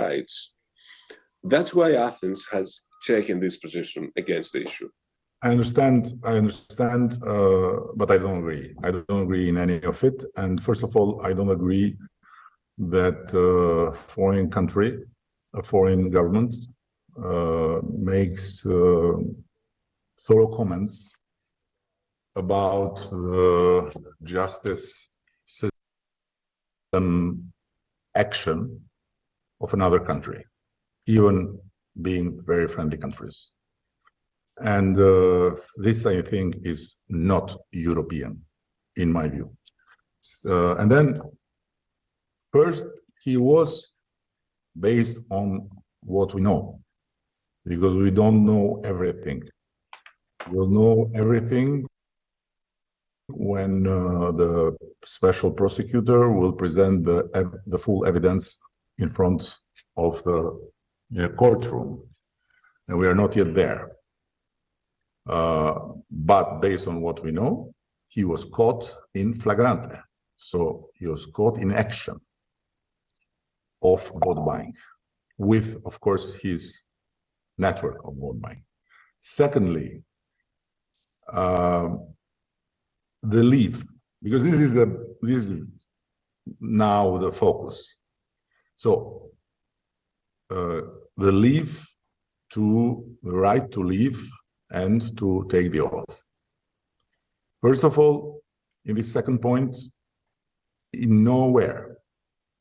rights. That's why Athens has taken this position against the issue. I understand, but I don't agree. I don't agree in any of it. And first of all, I don't agree that a foreign country, a foreign government makes thorough comments about the justice system action of another country, even being very friendly countries. And this, I think, is not European, in my view. And then, first, he was based on what we know, because we don't know everything. We'll know everything when the special prosecutor will present the full evidence in front of the courtroom. And we are not yet there. But based on what we know, he was caught in flagrante. So he was caught in action of vote buying with, of course, his network of vote buying. Secondly, the leave, because this is now the focus. So the right to leave and to take the oath. First of all, in this second point, in nowhere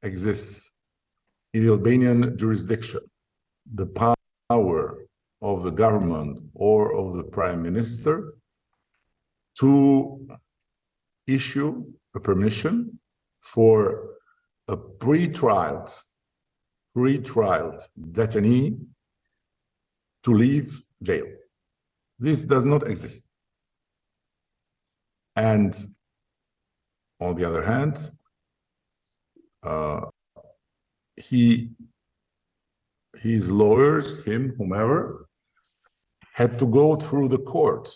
exists in the Albanian jurisdiction the power of the government or of the prime minister to issue a permission for a pre-trialed detainee to leave jail. This does not exist. And on the other hand, his lawyers, whomever, had to go through the court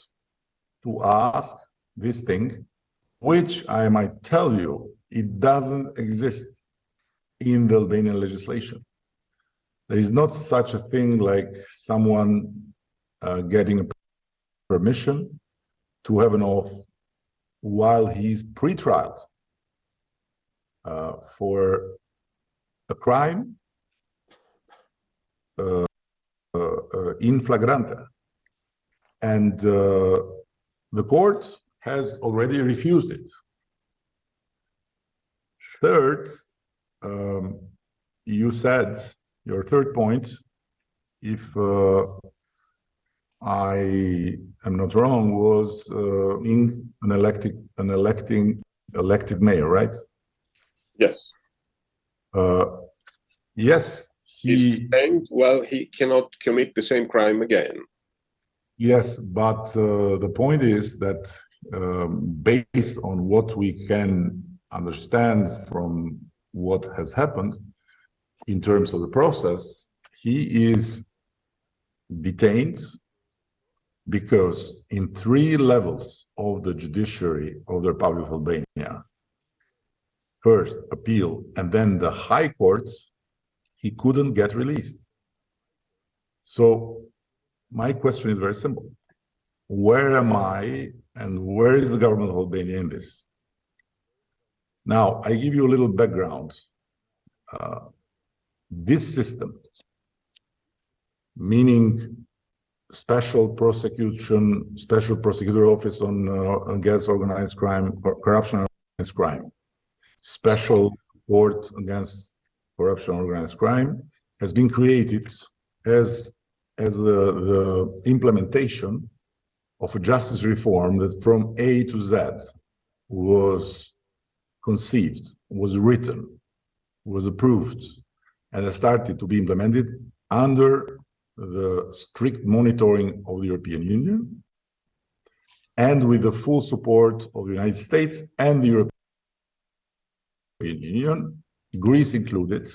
to ask this thing, which I might tell you, it doesn't exist in the Albanian legislation. There is not such a thing like someone getting a permission to have an oath while he's pre-trialed for a crime in flagrante. And the court has already refused it. Third, you said, your third point, if I am not wrong, was in an elected mayor, right? Yes. Yes. He's saying, well, he cannot commit the same crime again. Yes, but the point is that based on what we can understand from what has happened in terms of the process, he is detained because in 3 levels of the judiciary of the Republic of Albania, first appeal and then the High Court, he couldn't get released. So my question is very simple. Where am I and where is the government of Albania in this? Now, I give you a little background. This system, meaning special prosecutor office on against organized crime, corruption against crime, special court against corruption organized crime, has been created as the implementation of a justice reform that from A to Z was conceived, was written, was approved, and has started to be implemented under the strict monitoring of the European Union and with the full support of the United States and the European Union, Greece included.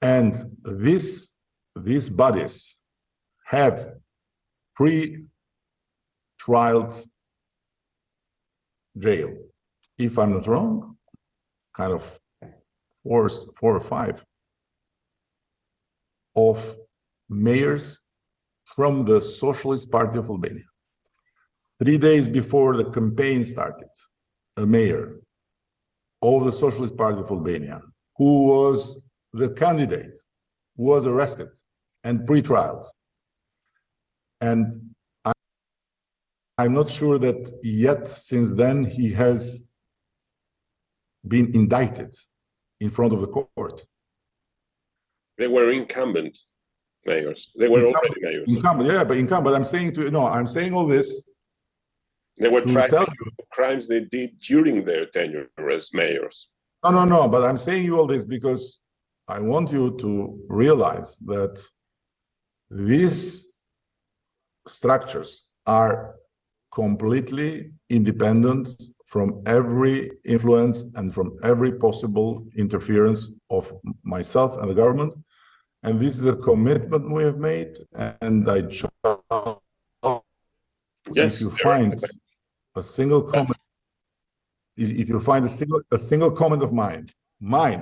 And these bodies have pre-trialed jail, if I'm not wrong, kind of 4 or 5. of mayors from the Socialist Party of Albania. 3 days before the campaign started, a mayor of the Socialist Party of Albania, who was the candidate, was arrested and pre-trialed. And I'm not sure that yet since then he has been indicted in front of the court. They were incumbent mayors. They were already mayors. Incumbent, yeah, but incumbent. I'm saying to you, no, I'm saying all this. They were tried for crimes they did during their tenure as mayors. No, but I'm saying you all this because I want you to realize that these structures are completely independent from every influence and from every possible interference of myself and the government. And this is a commitment we have made. And I just, yes, if you find a single comment, if you find a single comment of mine,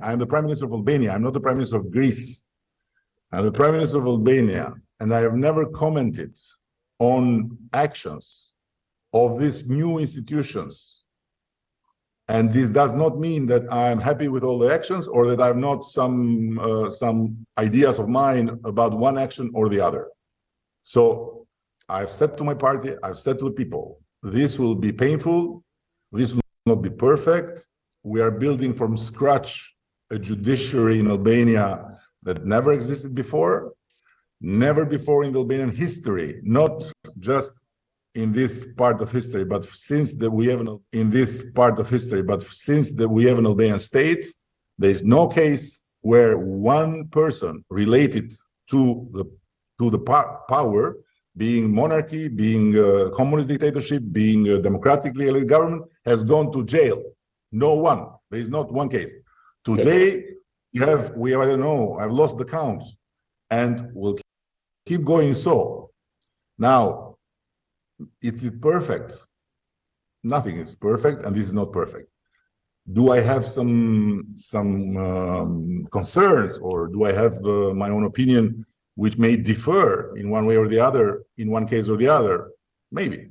I'm the Prime Minister of Albania, I'm not the Prime Minister of Greece. I'm the Prime Minister of Albania, and I have never commented on actions of these new institutions. And this does not mean that I'm happy with all the actions or that I have not some ideas of mine about one action or the other. So I've said to my party, I've said to the people, this will be painful, this will not be perfect. We are building from scratch a judiciary in Albania that never existed before, never before in the Albanian history, not just in this part of history, but since we have an Albanian state, there is no case where one person related to the power, being monarchy, being communist dictatorship, being a democratically elected government, has gone to jail. No one. There is not one case. Today, I don't know, I've lost the count, and we'll keep going so. Now, is it perfect? Nothing is perfect, and this is not perfect. Do I have some concerns, or do I have my own opinion which may differ in one way or the other, in one case or the other? Maybe.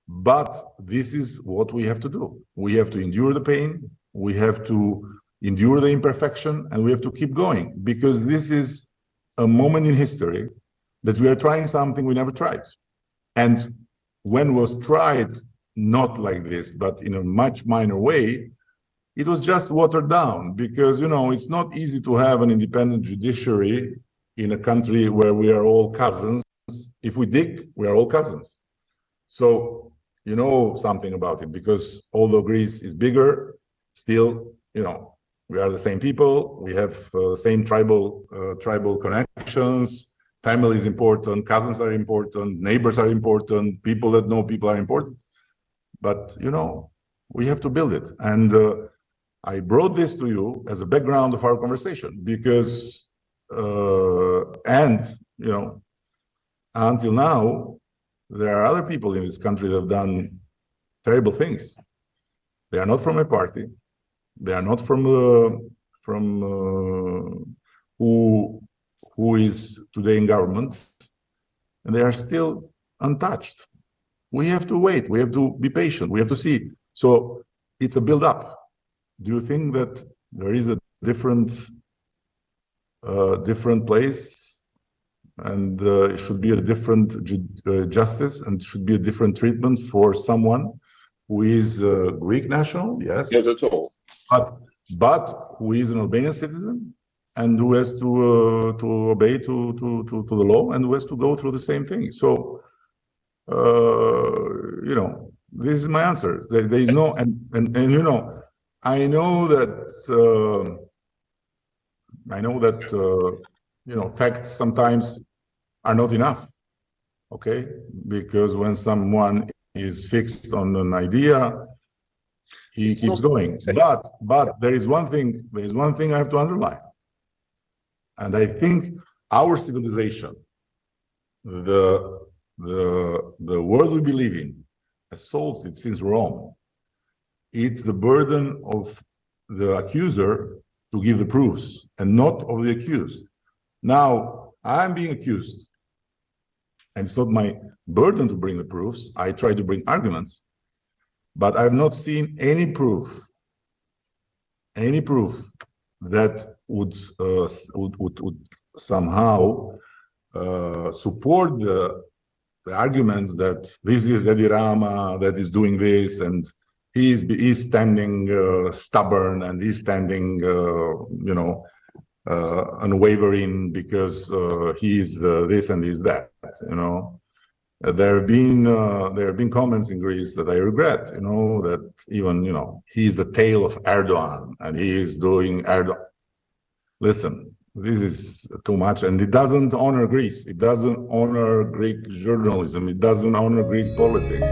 But this is what we have to do. We have to endure the pain, we have to endure the imperfection, and we have to keep going, because this is a moment in history that we are trying something we never tried. And when was tried, not like this, but in a much minor way, it was just watered down, because, you know, it's not easy to have an independent judiciary in a country where we are all cousins. If we dig, we are all cousins. So, you know something about it, because although Greece is bigger, still, you know, we are the same people, we have same tribal connections, family is important, cousins are important, neighbors are important, people that know people are important. But, you know, we have to build it. And I brought this to you as a background of our conversation, because, and, you know, until now, there are other people in this country that have done terrible things. They are not from a party. They are not from who is today in government, and they are still untouched. We have to wait. We have to be patient. We have to see. So it's a build-up. Do you think that there is a different place, and it should be a different justice, and should be a different treatment for someone who is Greek national? Yes. Yes, at all. But who is an Albanian citizen, and who has to obey to the law, and who has to go through the same thing. So, you know, this is my answer. There is no, and you know, I know that you know, facts sometimes are not enough. Okay, because when someone is fixed on an idea, he keeps going. But there is one thing I have to underline. And I think our civilization, the world we believe in, has solved it since Rome. It's the burden of the accuser to give the proofs, and not of the accused. Now, I'm being accused. And it's not my burden to bring the proofs. I try to bring arguments, but I've not seen any proof that would somehow support the arguments that this is Edi Rama that is doing this, and he's standing stubborn, and he's standing, unwavering because he's this and he's that. There have been comments in Greece that I regret. That even he's the tail of Erdogan, and he is doing Erdogan. Listen, this is too much, and it doesn't honor Greece. It doesn't honor Greek journalism. It doesn't honor Greek politics.